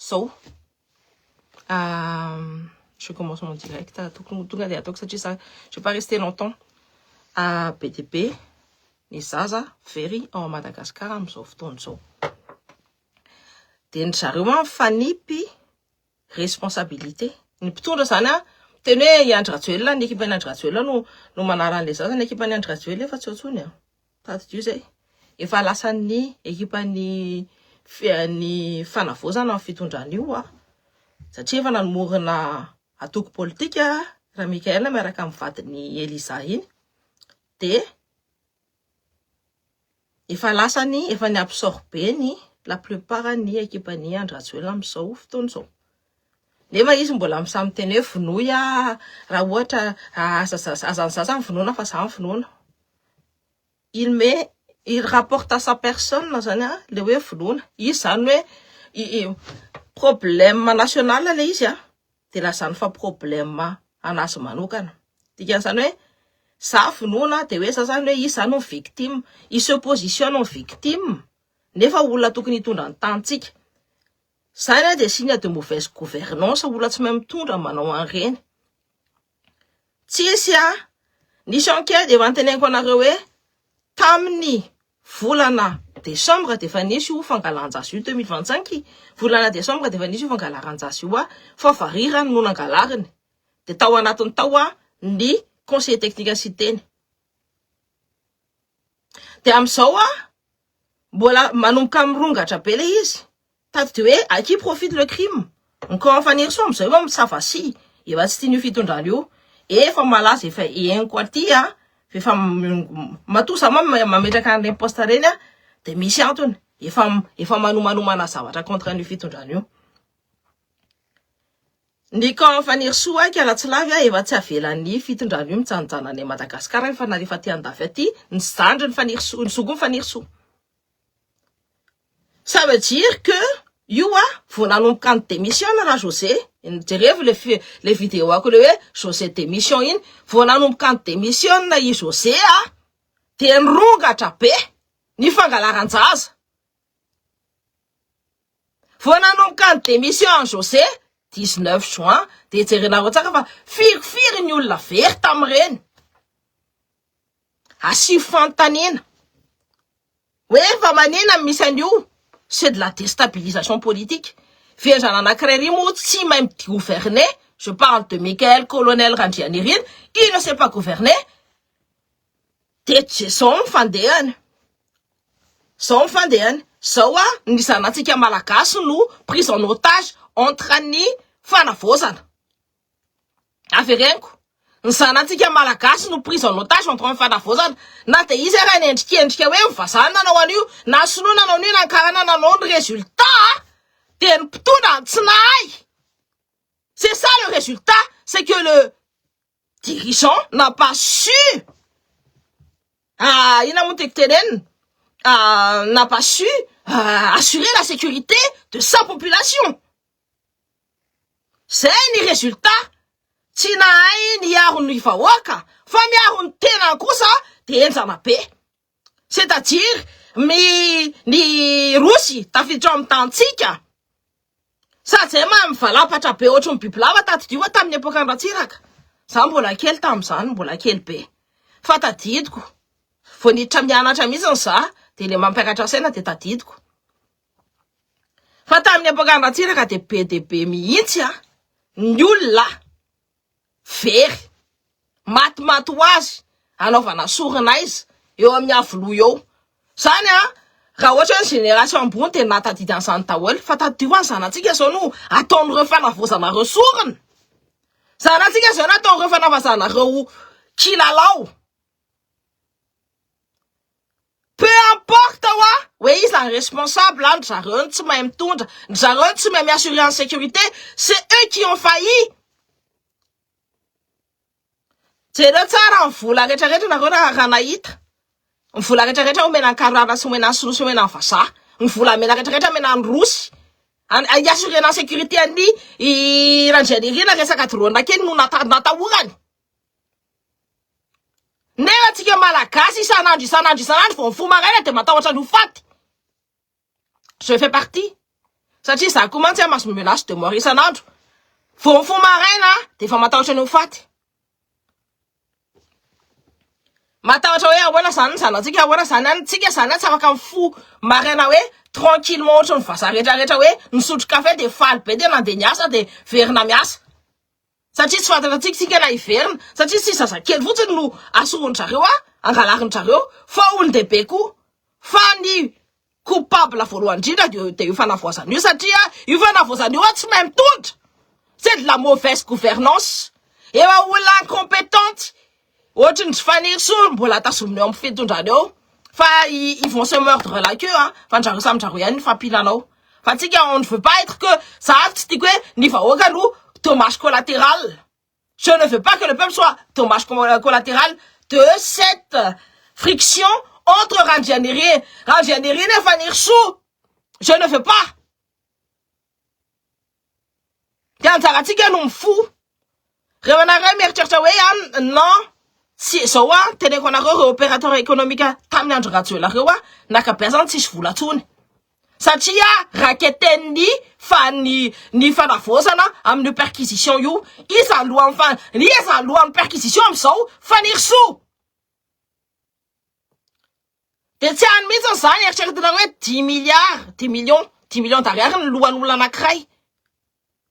So, je commence mon direct. Je vais pas rester longtemps. À PTP, Nisaza, Ferry, en Madagascar, am zao fotoana zao. Dia ny zareo fanipi responsabilité. Ny mpitondra zany teny hoe Andry Rajoelina, ny ekipan'ny Andry Rajoelina no manaran'le zaza, ny ekipan'ny Andry Rajoelina efa tsy otsony tady zay. Efa lasan'ny ekipan'ny ny fanavozana amin'ny fitondran'io satria efa nanomorona atoko politika raha Mikael miaraka amin'ny vadiny Eliza iny. Dia efa lasany efa ny absorbeny la plupart ny ekipan'ny Andry Rajoelina amin'izao fotoana izao. Nefa izy mbola misamy teny hoe vonoia raha ohatra azanzaza vonoina fa za vonoina. Il rapporte à sa personne zany le hoe vonoina. Izy zany hoe problème national le izy dia lazany fa problème anazy manokana. Dikan'izany hoe za vonoina dia hoe za zany hoe izy zany victime, il se positionne en victime. Nefa olona tokony hitondra ny tantsika. Zany dia signe de mauvaise gouvernance, olona tsy mahay mitondra manao an'ireny. Tsisy nisy enquête efa antenaiko anareo hoe tamin'ny volana décembre dia efa nisy io fangalan-jasy io 2025, volana décembre dia efa nisy io fangalan-jasy io fa varirany no nangalariny. Dia tao anatiny tao ny conseiller technique sy teny. Dia amin'izao mbola manomboka mirongatra be le izy. Tady de hoe à qui profite le crime? Encore fanir so amin'izay hoe mitsavasy efa tsy tian'io fitondrana io. Efa malaza efa enko aty efa matosa mametraka an'ireny poste reny dia misy antony efa manomanomana zavatra contre an'io fitondrana io. Ny camp Fanirsoa Kialatsilavy efa tsy avelan'ny fitondrana io mitsanjana any Madagasikara efa narefa ty andafy aty ny zandry ny Fanirsoa, ny zogo ny Fanirsoa. Ça veut dire que io vao nanomboka ny démission raha José, jereo le vidéo ako le hoe José démission iny, vao nanomboka ny démission na i José dia nirongatra be ny fangalaran-jaza. Vao nanomboka ny démission José 19 juin dia jerenareo tsaka fa firifiry ny olona very tamin'ireny. Asy fantanina hoe fa manina misy an'io. C'est de la déstabilisation politique. Viendra anankiray moa tsy mahay gouverner. Je parle de Mikael Colonel Randrianirina. Il ne sait pas gouverner. Dia zao mifandehany. Zao mifandehany. Zao ny zanatsika malagasy no prise en otage entre ny fanavozana. Avereniko. Ny zanatsika malagasy no prise en otage entre ny fanavozana. Na dia izy raha nendrikendrika hoe mivazana nanao an'io, na sinoa nanao an'io, na karana nanao ny résultat dia ny mpitondra tsy nahay. C'est ça le résultat, c'est que le dirigeant n'a pas su n'a pas su assurer la sécurité de sa population. C'est le résultat. Tsy nahay niaro ny vahoaka fa miaro ny tena kosa dia enjana be. C'est-à-dire ny Rosy tafiditra amin'ny tantsika sady zay mivalapatra be ohatry ny bibilava tadidio tamin'ny epoka Ratsiraka. Za mbola kely tamin'izany, mbola kely be. Fa tadidiko. Vao niditra mianatra mihitsy za dia le mampiakatra saina dia tadidiko. Fa tamin'ny epoka Ratsiraka dia be mihitsy ny olona very maty ho azy anaovana sorona izy eo amin'ny avoloa eo. Zany raha ohatra ny génération ambony dia natadidy an'izany daholo fa tadidio any zanatsika zao no ataon'ireo fanavozana ireo sorona. Zanatsika zao no ataon'ireo fanavozana ireo kilalao. Peu importe hoe izy la responsable ny zareo ny tsy mahay mitondra, ny zareo tsy mahay miassurer en sécurité, c'est eux qui ont failli. Jereo tsara ny vola rehetrarehetra nareo raha nahita. Ny vola rehetrarehetra omena ny karana sy omena ny solo sy omena ny vazaha. Ny vola mena rehetrarehetra omena ny Rosy. Assurer en sécurité ny Randrianirina resaka drone kely no natahorany. Nefa tsika malagasy isanandro vao mifoha maraina dia matahotra ny ho faty. Je fais partie. Satria za koa mantsy maso menace de mort isan'andro. Fo maraina de fa matahotra ny ho faty. Matahotra hoe ahoana zany ny zanatsika, ahoana zany antsika zany tsy afaka mifo maraina hoe tranquillement ohatra ny vaza rehetrarehetra hoe nisotro kafe de faly be de nandeha niasa de verina miasa. Satria tsy fantatra tsika na hiverina, satria tsy zazakely fotsiny no asoron-jareo angalarin-jareo, fa olon-dehibe koa. Fa ny coupable voalohany indrindra de io fanavoazana io, satria io fanavoazana io tsy mahay mitondra. C'est de la mauvaise gouvernance. Ewa olona incompétente. Ohatra ny tsy faniry soa mbola tazominy eo amin'ny fitondrany eo. Fa ils vont se mordre la queue, hein. Fa ndjareo samy ndjareo ihany fampilanao. Fa tsika on ne veut pas être que ça tsy tiako hoe ny vahoaka no dommage collatéral. Je ne veux pas que le peuple soit dommage collatéral de cette friction entre Randrianirina et Fanir Sou. Je ne veux pas. Tianzaratsika no mifo. Rewanare mieritreritra hoe non. Si zao teneko anareo opérateur économique tamin'ny andro Rajoelina reo nakabeazany tsisy vola tsony. Satria raketen'ny fa ny fanavozana amin'ny perquisition io, iza alohan'ny perquisition amizao Fanir Sou. De tsy any mihitsy zany eritreretina hoe 10 millions d'ariary ny lohan'olona anankiray.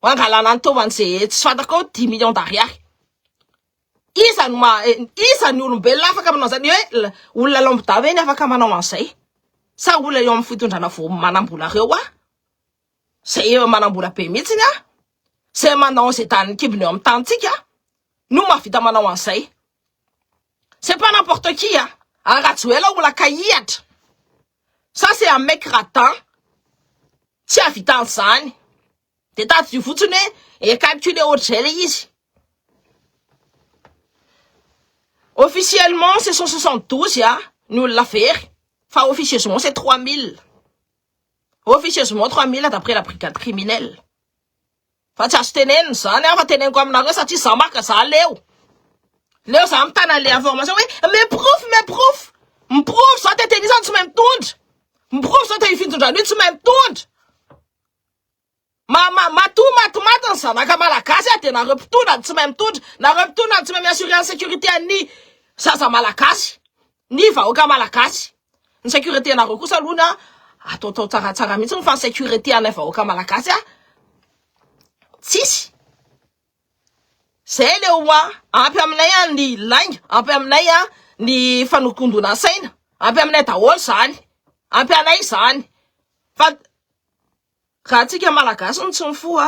Wangalana antovan'izay tsy fantako 10 millions d'ariary. Iza ny olombelona afaka manao zany hoe olona lambda ve ny afaka manao an'izay? Sa olona eo amin'ny fitondrana vo manambola reo zay manambola be mihitsy zay manao zay tany kibony eo amin'ny tantsika no mahavita manao an'izay. C'est pas n'importe qui Rajoelina olona kaihatra. Ça c'est un mec ratin. Tsy havita an'izany. De tato io fotsiny hoe calculer ohatr'izay le izy. Officiellement, c'est 172, nous l'affaire. Enfin, officieusement, c'est 3000. Officieusement, 3000 d'après la brigade criminelle. Fa tsy azo tenenina zany fa teneniko aminareo satria za maka za leo za mitana le information hoe mais proof miproof za tetenisany tsy mahay mitondra. Miproof za tefindondrano io tsy mahay mitondra. Matomatomatiny zanaka malagasy de nareo mpitondra tsy mahay mitondra, nareo mpitondra tsy mahay miassurer en sécurité an'ny zaza malagasy, ny vahoaka malagasy. Ny sécurité nareo kosa aloha atao tsaratsara mihitsy fa ny sécurité anay vahoaka malagasy tsisy. Zay leo ampy aminay ny lainga, ampy aminay ny fanokondona saina, ampy aminay daholo zany, ampy anay zany. Fa raha tsika malagasy tsy mifo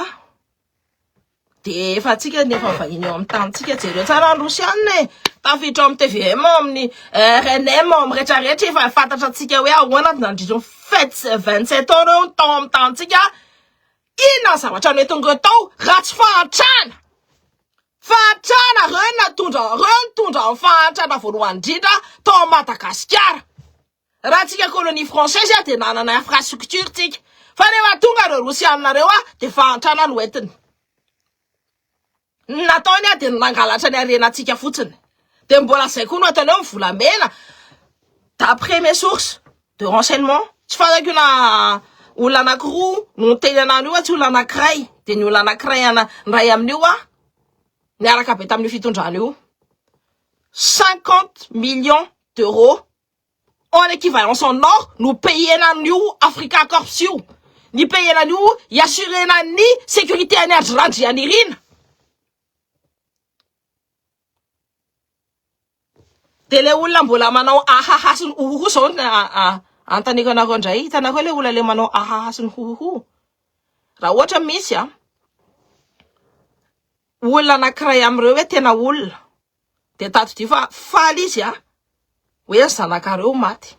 de efa tsika nefa vahiny eo amin'ny tantsika jereo tsara ny Rosianina tafiditra amin'ny TVM amin'ny RNM amin'ny rehetrarehetra efa fantatra tsika hoe ahoana nandritra fête 27 ans reo tao amin'ny tantsika. Inona zavatra netongeo tao raha tsy fahantrana reo natondra ny fahantrana voalohany indrindra tao Madagasikara. Raha tsika colonie française de nanana infrastructure tsika. Fa rehefa tonga reo Rosianina reo de fahantrana no entiny. Nataony de nangalatra ny arenatsika fotsiny. De mbola zay koa no ataonao mivolamena. D'après mes sources de renseignement, tsy fantako na olona anankiroa no teny anany io tsy olona anankiray. De ny olona anankiray ray amin'io niaraka be tamin'ny fitondrana io. 50 millions d'euros en équivalence en or no payenan'io Africa Corps io. Ny payenan'io iassurena ny sécurité any Randrianirina. De le olona mbola manao ahaha sy ny hohoho zao antaniko anareo indray, hitanareo le olona le manao ahaha sy ny hohoho. Raha ohatra misy olona anankiray amreo hoe tena olona de tato dy fa faly izy hoe zanakareo maty.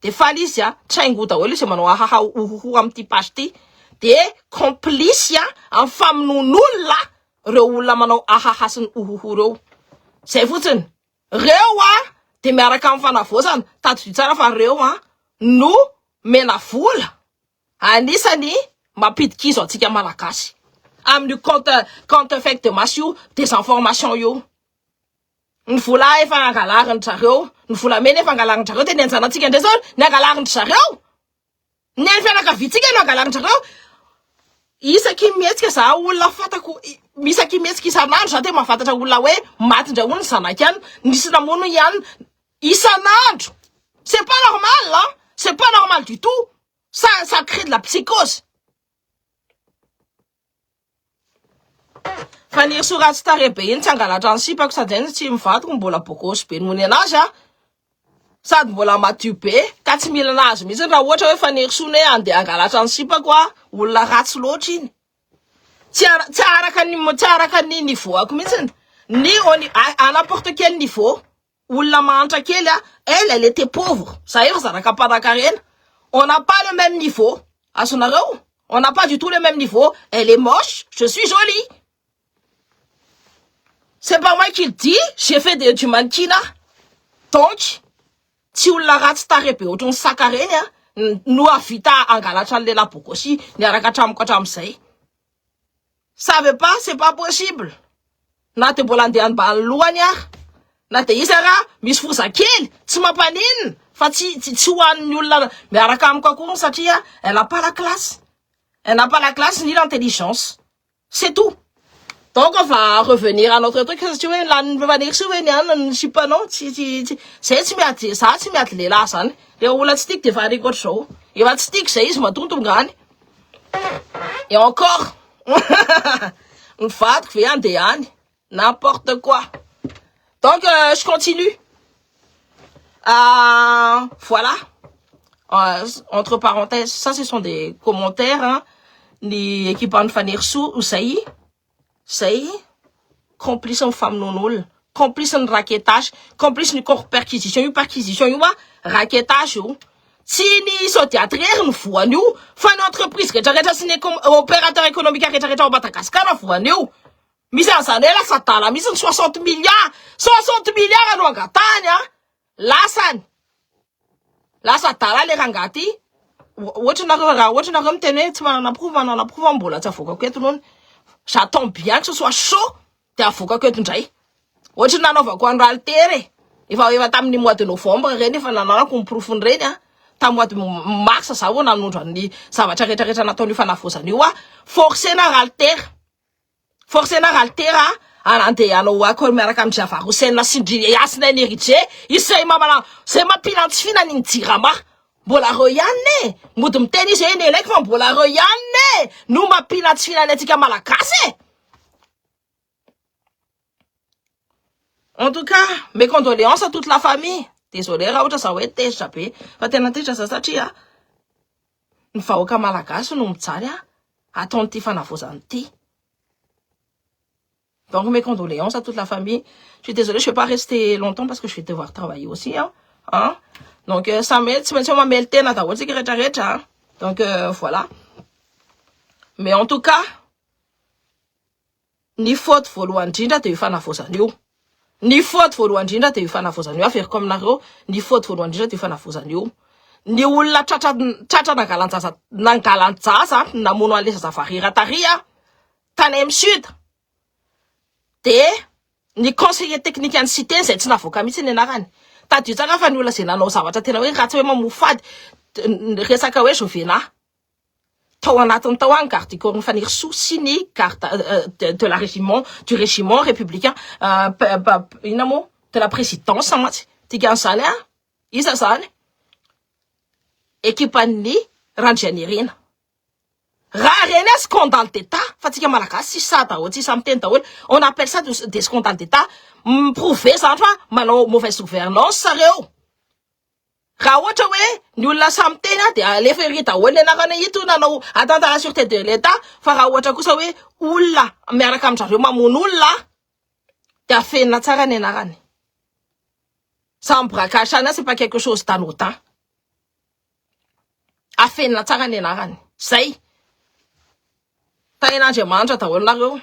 De faly izy traingo daholo izy manao ahaha hohoho amin'ty page ty. De complice amin'ny famonon'olona reo olona manao ahaha sy ny hohoho reo. Zay fotsiny. Reo de miaraka amin'ny fanavozana tato dy tsara fa reo no mena vola anisany mampidik'izo atsika malagasy amin'ny compte fait de masse io des informations io. Ny vola efa angalarin'ny zareo, ny vola mena efa angalarin'ny zareo de ny anjanatsika ndray zao ny angalarin'ny zareo. Ny fianakaviantsika no angalarin'ny zareo. isaky mihetsika za olona fatako isaky mihetsika isanandro za te mahafantatra olona hoe matindra ny zanaka ihany nisy namono ihany isanandro. C'est pas normal, hein? C'est pas normal du tout. Ça crée de la psychose. Faniry soratsy tarebe iny tsy angalatra ny sipako sady eny tsy mivadiko mbola bokosy be nony anazy a sady mbola madio be ka tsy mila anazy mihitsy raha ohatra hoe faniry sona hoe andeha angalatra ny sipako a olona ratsy loatra iny tsy araka ny niveau ako mihitsy ni à n'importe quel niveau olona mahantra kely a elle était pauvre ça efa zanaka mpanakarena on n'a pas le même niveau azonareo on n'a pas du tout le même niveau elle est moche je suis jolie. C'est pas moi qui le dis, j'ai fait du mannequinat. Donc, si on l'a raté tarebe otrony sakareny a, no avita angalatra lela bokosi, ni araka tramoko atramizay. Ça veut pas, c'est pas possible. Na te mbola andeha ambany lohany a, na te izy raha misy foza kely, tsy mampanino, fa tsy hoan'ny olona miaraka amiko akory satria elle n'a pas la classe. Elle n'a pas la classe ni l'intelligence. C'est tout. Donc on va revenir à notre truc tu vois là on va dire souvent je suis pas non c'est tsy miaty ça tsy miaty lehilahy zany le olona tsy tiako de va rekotra zao efa tsy tiako zay izy matontongany et encore ny vadiko ve andeha any n'importe quoi. Donc je continue voilà entre parenthèses ça ce sont des commentaires hein ny équipe Faniry Soa ou zay complice ny famonoan'olona complice ny raquetage complice ny corps perquisition io a raquetage io tsy ny sodiatrière ny voany io fa ny entreprise rehetrarehetra sy ny opérateur économique rehetrarehetra ao Madagasikara voany io misy an'izany hoe lasa dala misy ny 60 milliards no angatany a lasa dala le rangaty ohatra nareo miteny hoe tsy manana prova mbola tsy avokako eto nono. J'attends bien que ce soit chaud de avokako eto ndray ohatra nanaovako andro altere efa tamin'ny mois de novembre reny efa nananako ny profony reny a tamin'ny mois de mars za vo nanondro ny zavatra rehetrarehetra nataony fanavozana io a forcé na raltera anandeha anao ako miaraka amin'ny Javarosen sindry asina ny eridje isay mamana zay mampilantsy fihinany jirama mbola reo ihany mody miteny izy eny elaiky fa mbola reo ihany no mampilantsy fihinany atsika malagasy. En tout cas, mes condoléances à toute la famille. Désolé raha ohatra za hoe tezitra be fa tena tezitra za satria ny vahoaka malagasy no mijaly ataon'ity fanavozany ity. Donc mes condoléances à toute la famille. Je suis désolée, je ne vais pas rester longtemps parce que je vais devoir travailler aussi hein. Donc ça met tsy maintsy mamely tena daholo tsika rehetrarehetra. Donc voilà. Mais en tout cas ny faute voalohany indrindra de io fanavozana io. Ny faute voalohany indrindra de io fanavozana io averiko aminareo ny faute voalohany indrindra de io fanavozana io. Ny olona tratra nangalanjaza namono an'le zazavarirata taria tany amin'ny sud de ny conseiller technique any cité zay tsy navoaka mihitsy ny anarany tadio tsara fa ny olona zay nanao zavatra tena hoe ratsy hoe mamofady resaka hoe Jovena tao anatiny tao any garde du corps ny Faniry Soa sy ny garde du régiment républicain inamo de la présidence mantsy tikan'izany isa zany équipe-ny Randrianirina raha reny scandale d'état fa tsika malagasy tsy sa daholo tsy samy teny daholo on appelle ça des scandales d'état prouvé zany fa manao mauvaise gouvernance sareo raha ohatra hoe ny olona samy teny de alefa ery daholo ny anarana ito nanao atteinte à la sûreté de l'état fa raha ohatra kosa hoe olona miaraka amin'zareo mamono olona de afenina tsara ny anarany sans braquage ana c'est pas quelque chose d'anodin afenina tsara ny anarany zay tain'Andriamanitra daholo nareo.